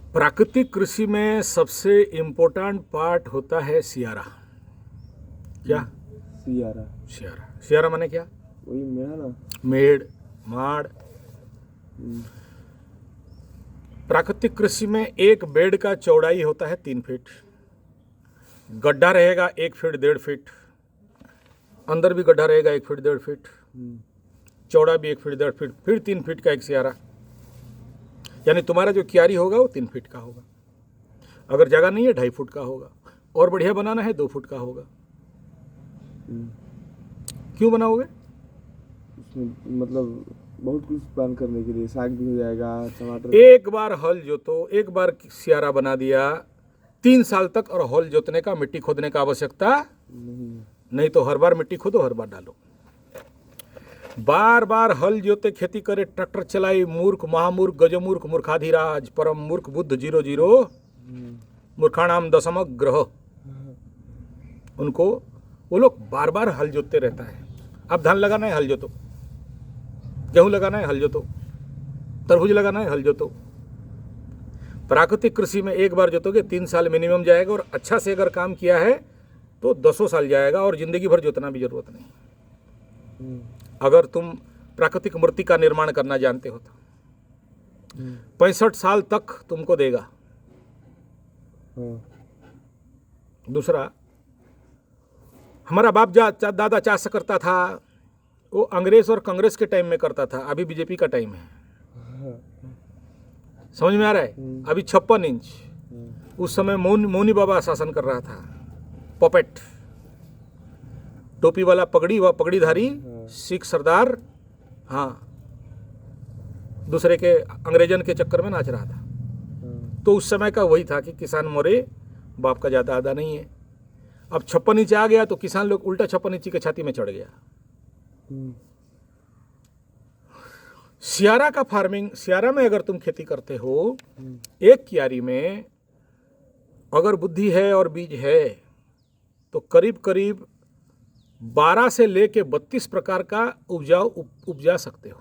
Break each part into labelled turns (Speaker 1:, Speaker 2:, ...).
Speaker 1: प्राकृतिक कृषि में सबसे इम्पोर्टेंट पार्ट होता है सियारा। क्या?
Speaker 2: सियारा।
Speaker 1: सियारा। सियारा माने क्या?
Speaker 2: वही मेढ़ा ना।
Speaker 1: मेड़, माड़।
Speaker 2: हम्म,
Speaker 1: प्राकृतिक कृषि में एक बेड का चौड़ाई होता है 3 फीट, गड्ढा रहेगा 1 फीट 1.5 फीट, अंदर भी गड्ढा रहेगा 1 फीट 1.5 फीट, चौड़ा भी 1 फीट 1.5 फीट, फिर 3 फीट का एक सियारा। यानी तुम्हारा जो क्यारी होगा वो 3 फीट का होगा। अगर जगह नहीं है 2.5 फुट का होगा, और बढ़िया बनाना है 2 फुट का होगा। क्यों बनाओगे?
Speaker 2: उसमें मतलब बहुत कुछ प्लान करने के लिए, साग भी हो जाएगा, टमाटर।
Speaker 1: एक बार हल जोतो, एक बार सियारा बना दिया, 3 साल तक और हल जोतने का, मिट्टी खोदने का आवश्यकता नहीं। तो हर बार मिट्टी खोदो, हर बार डालो। बार बार हल जोते खेती करे, ट्रैक्टर चलाई, मूर्ख, महामूर्ख, गजमूर्ख, मूर्खाधिराज, परम मूर्ख, बुद्ध 00, मूर्खाणाम दशमक ग्रह। उनको वो लोग बार बार हल जोतते रहता है। अब धान लगाना है हल जोतो, गेहूं लगाना है हल जोतो, तरबूज लगाना है हल जोतो। प्राकृतिक कृषि में एक बार जोतोगे 3 साल मिनिमम जाएगा, और अच्छा से अगर काम किया है तो 10 साल जाएगा, और जिंदगी भर जोतना भी जरूरत नहीं। अगर तुम प्राकृतिक मूर्ति का निर्माण करना जानते हो तो 65 साल तक तुमको देगा। दूसरा, हमारा बाप दादा चाष करता था, वो अंग्रेज और कांग्रेस के टाइम में करता था, अभी बीजेपी का टाइम है। समझ में आ रहा है? अभी 56 इंच, उस समय मौनी बाबा शासन कर रहा था। पपेट, टोपी वाला, पगड़ीधारी सिख सरदार, हाँ, दूसरे के अंग्रेजन के चक्कर में नाच रहा था। तो उस समय का वही था कि किसान मोरे, बाप का ज़्यादा आधा नहीं है। अब 56 इंच आ गया तो किसान लोग उल्टा 56 इंची के छाती में चढ़ गया। सियारा का फार्मिंग, सियारा में अगर तुम खेती करते हो, एक क्यारी में अगर बुद्धि है और बीज है तो करीब करीब 12 से लेके 32 प्रकार का उपजा सकते हो।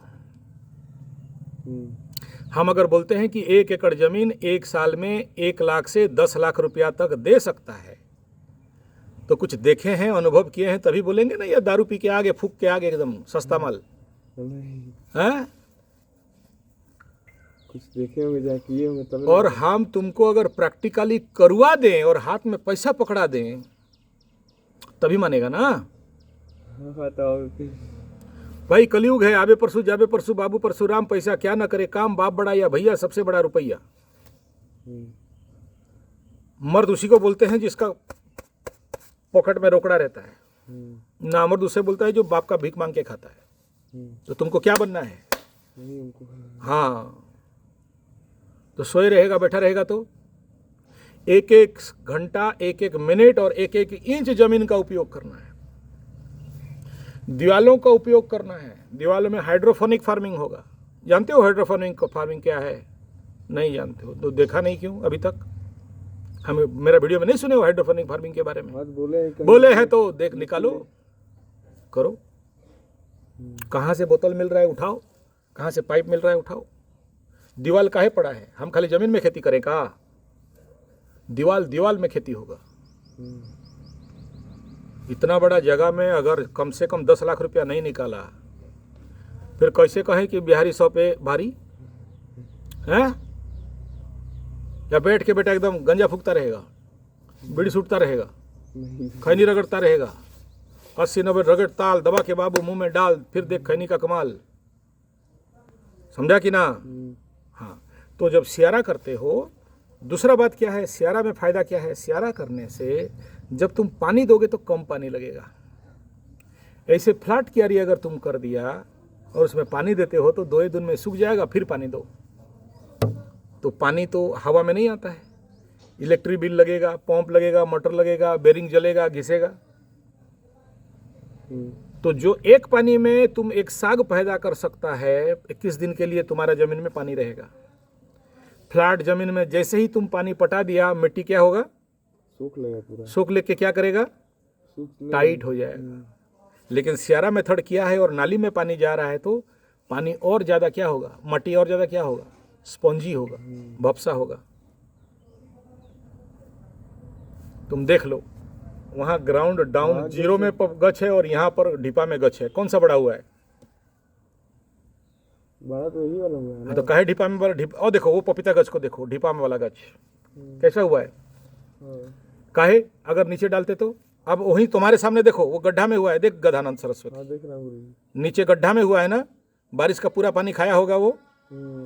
Speaker 1: हम अगर बोलते हैं कि 1 एकड़ जमीन 1 साल में 1 लाख से 10 लाख रुपया तक दे सकता है, तो कुछ देखे हैं, अनुभव किए हैं, तभी बोलेंगे ना। ये दारू पी के आगे, फूक के आगे, एकदम सस्ता माल है।
Speaker 2: कुछ देखे होंगे, जहाँ किए होंगे तब।
Speaker 1: और हम तुमको अगर प्रैक्टिकली करवा दें और हाथ में पैसा पकड़ा दें तभी मानेगा ना। भाई कलयुग है, आबे परसू जाबे परसू, बाबू परशुराम, पैसा क्या न करे काम, बाप बड़ा या भैया, सबसे बड़ा रुपया। मर्द उसी को बोलते हैं जिसका पॉकेट में रोकड़ा रहता है, नामर्द उसे बोलता है जो बाप का भीख मांग के खाता है। तो तुमको क्या बनना है? हाँ, तो सोए रहेगा, बैठा रहेगा तो 1-1 घंटा, 1-1 मिनट और 1-1 इंच जमीन का उपयोग करना है। दीवालों का उपयोग करना है। दीवालों में हाइड्रोफोनिक फार्मिंग होगा। जानते हो हाइड्रोफोनिक फार्मिंग क्या है? नहीं जानते हो तो देखा नहीं क्यों अभी तक? हमें मेरा वीडियो में नहीं सुने हो हाइड्रोफोनिक फार्मिंग के बारे में? बोले हैं तो देख, निकालो, करो। कहाँ से बोतल मिल रहा है उठाओ, कहाँ से पाइप मिल रहा है उठाओ। दीवाल काहे पड़ा है? हम खाली जमीन में खेती करें का? दीवाल में खेती होगा। इतना बड़ा जगह में अगर कम से कम 10 लाख रुपया नहीं निकाला, फिर कैसे कहें कि बिहारी 100 पे भारी है? या बैठ के बेटा एकदम गंजा फूकता रहेगा, बीड़ी सूटता रहेगा, खैनी रगड़ता रहेगा, 80-90 रगड़ ताल दबा के बाबू मुंह में डाल, फिर देख खैनी का कमाल। समझा कि ना? हाँ, तो जब सियारा करते हो, दूसरा बात क्या है, सियारा में फ़ायदा क्या है? सियारा करने से जब तुम पानी दोगे तो कम पानी लगेगा। ऐसे फ्लैट क्यारी अगर तुम कर दिया और उसमें पानी देते हो तो 2 दिन में सूख जाएगा, फिर पानी दो तो पानी तो हवा में नहीं आता है। इलेक्ट्रिक बिल लगेगा, पंप लगेगा, मोटर लगेगा, बेरिंग जलेगा, घिसेगा। तो जो एक पानी में तुम एक साग पैदा कर सकता है, 21 दिन के लिए तुम्हारा जमीन में पानी रहेगा। फ्लैट जमीन में जैसे ही तुम पानी पटा दिया, मिट्टी क्या होगा?
Speaker 2: सूख लेगा पूरा।
Speaker 1: सूख लेके क्या करेगा? टाइट हो जाएगा। लेकिन सियारा मेथड किया है और नाली में पानी जा रहा है तो पानी और ज़्यादा क्या होगा? मट्टी और ज़्यादा क्या होगा? स्पॉन्जी होगा, भपसा होगा। तुम देख लो, वहाँ ग्राउंड डाउन
Speaker 2: हाँ,
Speaker 1: जीरो में गच है और यहाँ पर ढिपा में गच है, कौन सा बड़ा हुआ है?
Speaker 2: बड़ा तो यही वाला हुआ है
Speaker 1: हाँ,
Speaker 2: ना।
Speaker 1: तो कहे ढिपा में बड़ा ढिपा, और देखो वो पपीता गच को देखो, ढिपा में वाला गच कैसा हुआ है?
Speaker 2: हाँ,
Speaker 1: काहे अगर नीचे डालते तो? अब वही तुम्हारे सामने देखो, वो गड्ढा में हुआ है, देख गधानंद सरस्वती,
Speaker 2: हाँ देख रहा हूँ गुरुजी।
Speaker 1: नीचे गड्ढा में हुआ है ना, बारिश का पूरा पानी खाया होगा, वो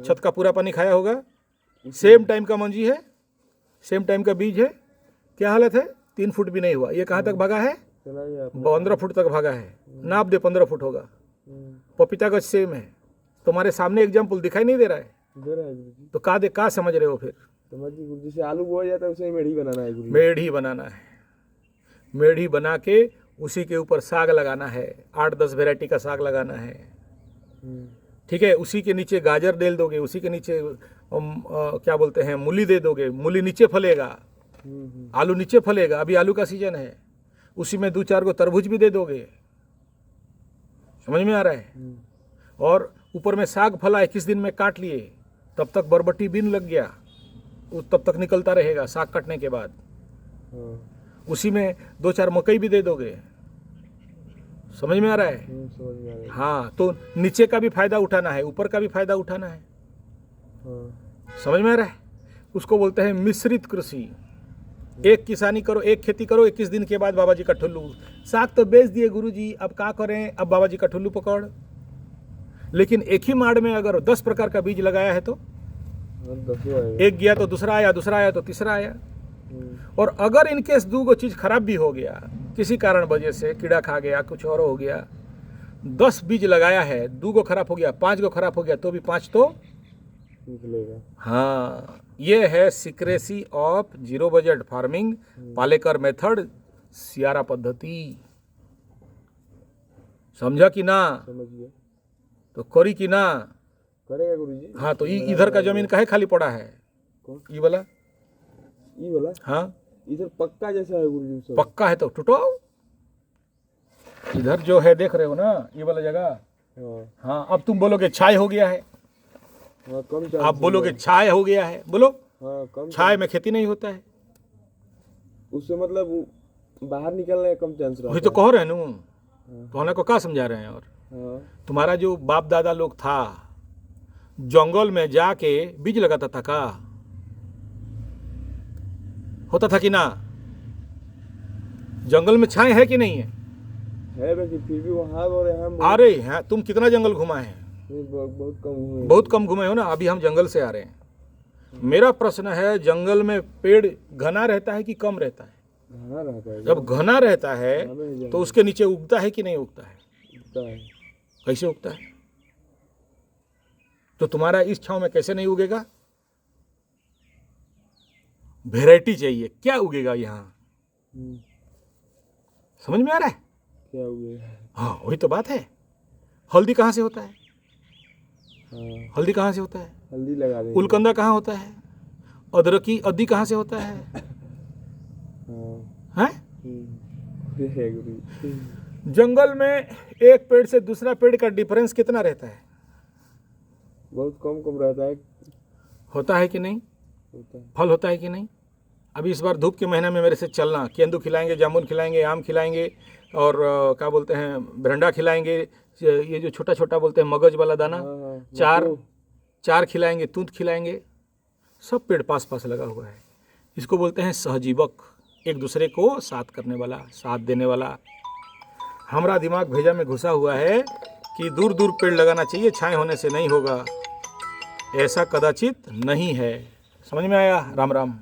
Speaker 1: छत का पूरा पानी खाया होगा। सेम टाइम का मंजी है, सेम टाइम का बीज है, क्या हालत है? 3 फुट भी नहीं हुआ। ये कहाँ तक भागा है?
Speaker 2: चला गया
Speaker 1: 15 फुट तक भागा है, नाप दे 15 फुट होगा। पपीता गज सेम है, तुम्हारे सामने एग्जाम्पल दिखाई नहीं दे रहा है,
Speaker 2: दे रहा है गुरुजी।
Speaker 1: तो का समझ रहे हो फिर?
Speaker 2: समझिए गुरुजी, जैसे आलू बोया जाता है उसे ही मेढ़ी बनाना है गुरुजी।
Speaker 1: मेढ़ी बनाना है, मेढ़ी बना के उसी के ऊपर साग लगाना है, 8-10 वैरायटी का साग लगाना है, ठीक है। उसी के नीचे गाजर डाल दोगे, उसी के नीचे क्या बोलते हैं, मूली दे दोगे, मूली नीचे फलेगा, आलू नीचे फलेगा, अभी आलू का सीजन है, उसी में 2-4 को तरबूज भी दे दोगे, समझ में आ रहा है? और ऊपर में साग फला 21 दिन में काट लिए, तब तक बरबट्टी बीन लग गया, वो तब तक निकलता रहेगा साग कटने के बाद। उसी में 2-4 मकई भी दे दोगे, समझ में आ रहा है?
Speaker 2: समझ में आ रहा है।
Speaker 1: हाँ, तो नीचे का भी फायदा उठाना है, ऊपर का भी फायदा उठाना है, समझ में आ रहा है? उसको बोलते हैं मिश्रित कृषि। एक किसानी करो, एक खेती करो, 21 दिन के बाद बाबा जी का ठुल्लू। साग तो बेच दिए गुरुजी, अब क्या करें, अब बाबा जी का ठुल्लू पकड़। लेकिन एक ही माड़ में अगर 10 प्रकार का बीज लगाया है तो एक गया तो दूसरा आया, दूसरा आया तो तीसरा आया। और अगर इनकेस 2 चीज खराब भी हो गया, किसी कारण वजह से कीड़ा खा गया, कुछ और हो गया, 10 बीज लगाया है, 2 खराब हो गया, 5 खराब हो गया, तो भी 5 तो
Speaker 2: निकलेगा।
Speaker 1: हाँ, ये है secrecy of zero budget farming, Palekar method, सियारा पद्धति। समझा कि ना?
Speaker 2: समझ गया।
Speaker 1: तो करी कि ना?
Speaker 2: करेगा गुरुजी।
Speaker 1: हाँ, तो इधर का जमीन काहे खाली पड़ा है?
Speaker 2: कौन?
Speaker 1: ये वाला?
Speaker 2: ये वाला?
Speaker 1: हाँ,
Speaker 2: इधर पक्का जैसा है गुरुजी सब।
Speaker 1: पक्का है तो टुटाओ। इधर जो है देख रहे हो ना, ये वाला जगह। हाँ, अब तुम बोलोगे छाय हो गया है,
Speaker 2: कम चांस
Speaker 1: आप बोलोगे छाय हो गया है, बोलो।
Speaker 2: हाँ, कम
Speaker 1: छाय में खेती नहीं होता है,
Speaker 2: उससे मतलब बाहर निकलने का कम चांस रहता
Speaker 1: वही तो कह रहे हैं नू, कहने को क्या समझा रहे हैं। और
Speaker 2: हाँ,
Speaker 1: तुम्हारा जो बाप दादा लोग था, जंगल में जाके बीज लगाता था, का होता था कि ना? जंगल में छाए है कि नहीं है?
Speaker 2: वैसे फिर भी वहाँ और यहाँ
Speaker 1: अरे हैं, तुम कितना जंगल घुमाए हैं?
Speaker 2: बहुत कम हुए।
Speaker 1: बहुत कम घुमे हो ना, अभी हम जंगल से आ रहे हैं। मेरा प्रश्न है, जंगल में पेड़ घना रहता है कि कम रहता है?
Speaker 2: घना रहता है।
Speaker 1: जब घना रहता है तो उसके नीचे उगता है कि नहीं उगता है?
Speaker 2: उगता है।
Speaker 1: कैसे उगता है? तो तुम्हारा इस छांव में कैसे नहीं उगेगा? वैरायटी चाहिए, क्या उगेगा यहाँ? समझ में आ रहा है?
Speaker 2: क्या उगेगा?
Speaker 1: हाँ, वही तो बात है। हल्दी कहाँ से होता है?
Speaker 2: हाँ,
Speaker 1: हल्दी कहाँ से होता है?
Speaker 2: हल्दी लगा देंगे।
Speaker 1: उलकंदा कहाँ होता है? अदरकी अद्दी कहाँ से होता है?
Speaker 2: हाँ।
Speaker 1: हैं?
Speaker 2: ये गुरुजी।
Speaker 1: जंगल में एक पेड़ से दूसरा पेड़ का डिफरेंस कितना रहता है?
Speaker 2: बहुत कम रहता है।
Speaker 1: होता है कि नहीं?
Speaker 2: होता है।
Speaker 1: फल होता है कि नहीं? अभी इस बार धूप के महीने में मेरे से चलना, केंदू खिलाएंगे, जामुन खिलाएंगे, आम खिलाएंगे, और क्या बोलते हैं, बरंडा खिलाएंगे, ये जो छोटा छोटा बोलते हैं मगज वाला दाना,
Speaker 2: हाँ,
Speaker 1: चार खिलाएंगे, तूत खिलाएंगे। सब पेड़ पास पास लगा हुआ है। इसको बोलते हैं सहजीवक, एक दूसरे को साथ करने वाला, साथ देने वाला। हमारा दिमाग भेजा में घुसा हुआ है कि दूर दूर पेड़ लगाना चाहिए, छाए होने से नहीं होगा, ऐसा कदाचित नहीं है। समझ में आया? राम राम।